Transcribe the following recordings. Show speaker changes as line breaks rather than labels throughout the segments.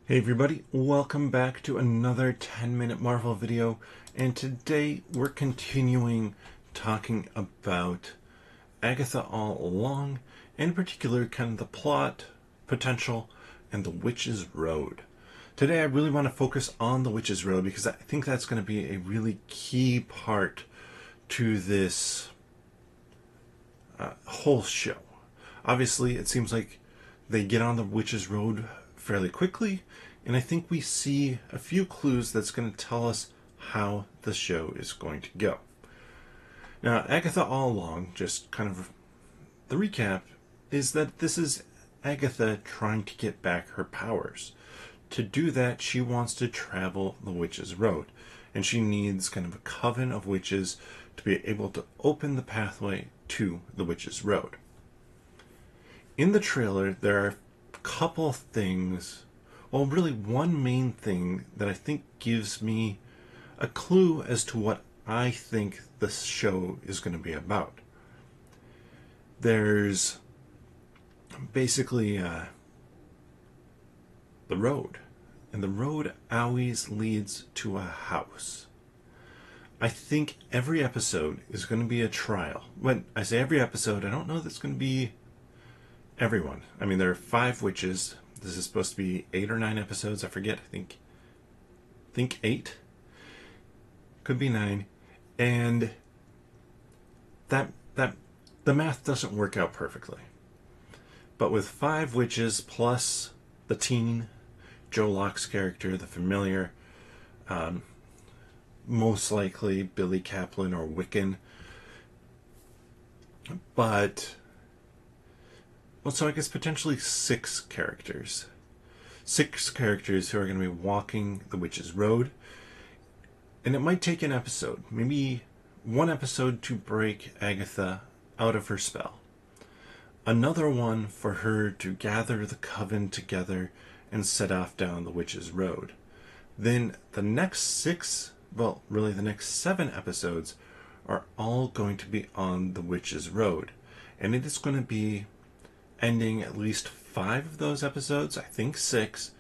Hey everybody, welcome back to another 10-minute Marvel video, and today we're continuing talking about Agatha All Along, and in particular kind of the plot, potential, and the Witch's Road. Today I really want to focus on the Witch's Road because I think that's going to be a really key part to this whole show. Obviously, it seems like they get on the Witch's Road fairly quickly, and I think we see a few clues that's going to tell us how the show is going to go. Now, Agatha All Along, just kind of the recap, is that this is Agatha trying to get back her powers. To do that, she wants to travel the Witch's Road, and she needs kind of a coven of witches to be able to open the pathway to the Witch's Road. In the trailer, there are a couple things, well, really one main thing that I think gives me a clue as to what I think this show is going to be about. There's basically the road, and the road always leads to a house. I think every episode is going to be a trial. When I say every episode, I don't know that it's going to be everyone. I mean, there are 5 witches. This is supposed to be 8 or 9 episodes. I forget. I think 8. Could be 9. And that the math doesn't work out perfectly. But with 5 witches plus the teen, Joe Locke's character, the familiar, most likely Billy Kaplan or Wiccan. But, well, so I guess potentially 6 characters. 6 characters who are going to be walking the Witch's Road. And it might take an episode, maybe 1 episode to break Agatha out of her spell. Another one for her to gather the coven together and set off down the Witch's Road. Then the next 6, well, really the next 7 episodes are all going to be on the Witch's Road. And it is going to be ending at least 5 of those episodes, I think 6,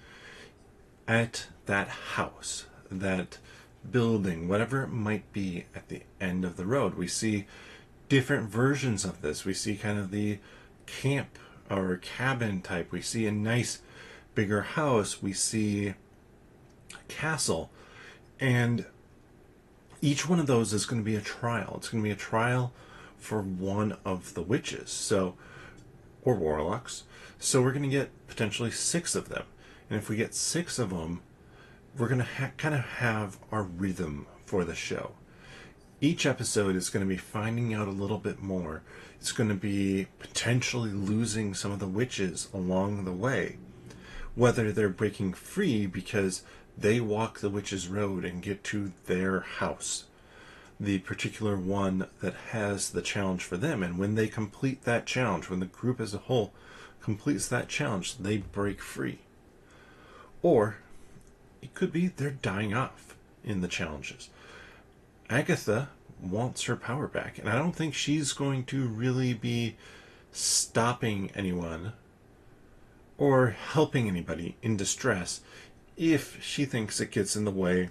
at that house, that building, whatever it might be at the end of the road. We see different versions of this. We see kind of the camp or cabin type. We see a nice bigger house. We see a castle. And each one of those is going to be a trial. It's going to be a trial for one of the witches, or warlocks. So we're going to get potentially 6 of them. And if we get 6 of them, we're going to kind of have our rhythm for the show. Each episode is going to be finding out a little bit more. It's going to be potentially losing some of the witches along the way. Whether they're breaking free because they walk the Witch's Road and get to their house, the particular one that has the challenge for them. And when they complete that challenge, when the group as a whole completes that challenge, they break free. Or it could be they're dying off in the challenges. Agatha wants her power back, and I don't think she's going to really be stopping anyone or helping anybody in distress if she thinks it gets in the way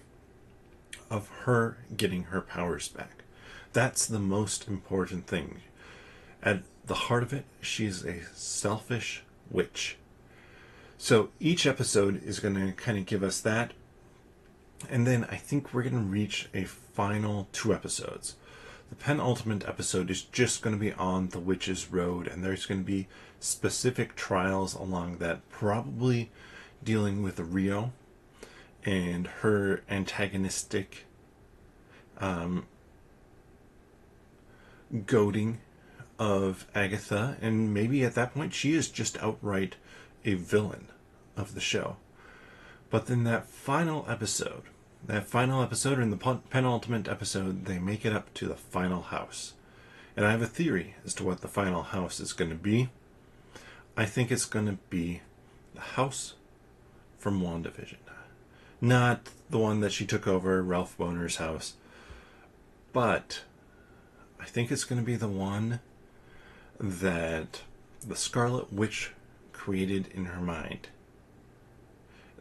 of her getting her powers back. That's the most important thing. At the heart of it, she's a selfish witch. So each episode is going to kind of give us that. And then I think we're going to reach a final 2 episodes. The penultimate episode is just going to be on the Witch's Road, and there's going to be specific trials along that, probably dealing with Rio and her antagonistic goading of Agatha, and maybe at that point she is just outright a villain of the show. But then that final episode and the penultimate episode, they make it up to the final house. And I have a theory as to what the final house is going to be. I think it's going to be the house from WandaVision. Not the one that she took over, Ralph Boner's house. But I think it's going to be the one that the Scarlet Witch created in her mind.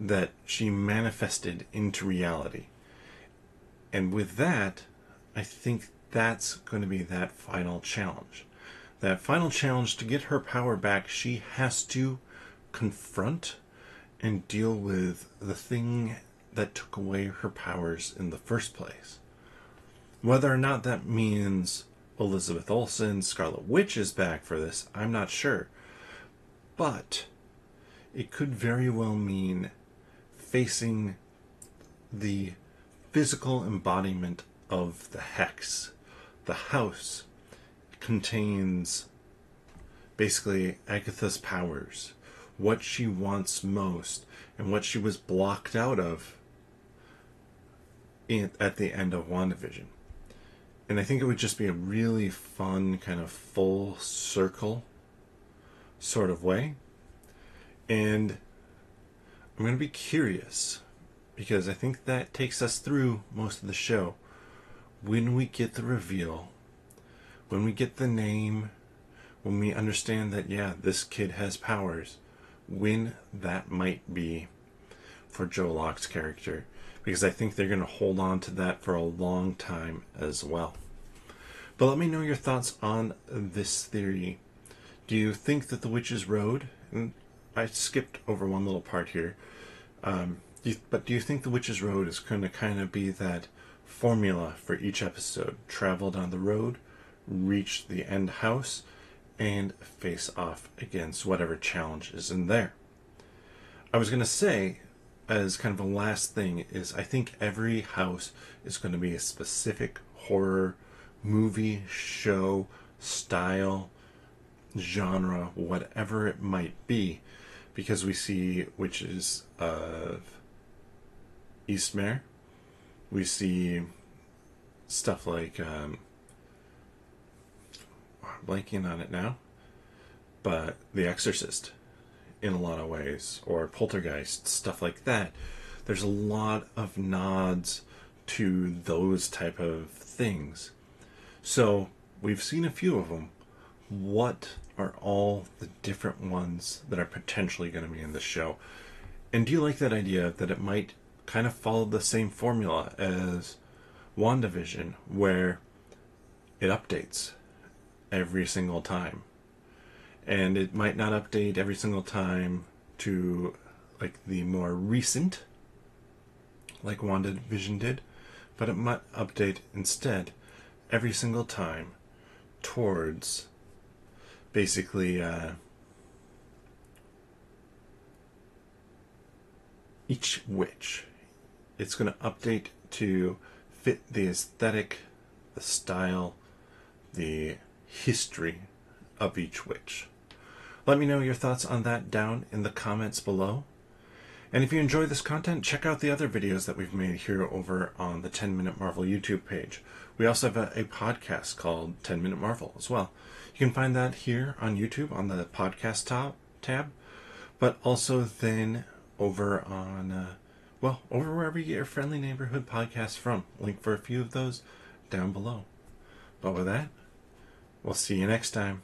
that she manifested into reality. And with that, I think that's going to be that final challenge. That final challenge, to get her power back, she has to confront and deal with the thing that took away her powers in the first place. Whether or not that means Elizabeth Olsen, Scarlet Witch, is back for this, I'm not sure. But it could very well mean facing the physical embodiment of the hex. The house contains basically Agatha's powers, what she wants most, and what she was blocked out of at the end of WandaVision. And I think it would just be a really fun kind of full circle sort of way. And I'm going to be curious, because I think that takes us through most of the show. When we get the reveal, when we get the name, when we understand that, yeah, this kid has powers, when that might be for Joe Locke's character. Because I think they're going to hold on to that for a long time as well. But let me know your thoughts on this theory. Do you think that the Witch's Road, and I skipped over one little part here, but do you think the Witch's Road is going to kind of be that formula for each episode? Travel down the road, reach the end house, and face off against whatever challenge is in there. I was going to say, as kind of a last thing, is I think every house is going to be a specific horror movie, show, style, genre, whatever it might be, because we see witches of Eastmere, we see stuff like I'm blanking on it now, but The Exorcist in a lot of ways, or Poltergeist, stuff like that. There's a lot of nods to those type of things. So we've seen a few of them. What are all the different ones that are potentially going to be in the show? And do you like that idea that it might kind of follow the same formula as WandaVision, where it updates every single time? And it might not update every single time to like the more recent, like WandaVision did, but it might update instead every single time towards basically each witch. It's going to update to fit the aesthetic, the style, the history of each witch. Let me know your thoughts on that down in the comments below. And if you enjoy this content, check out the other videos that we've made here over on the 10 Minute Marvel YouTube page. We also have a podcast called 10 Minute Marvel as well. You can find that here on YouTube on the podcast tab, but also then over on, over wherever you get your friendly neighborhood podcasts from. Link for a few of those down below. But with that, we'll see you next time.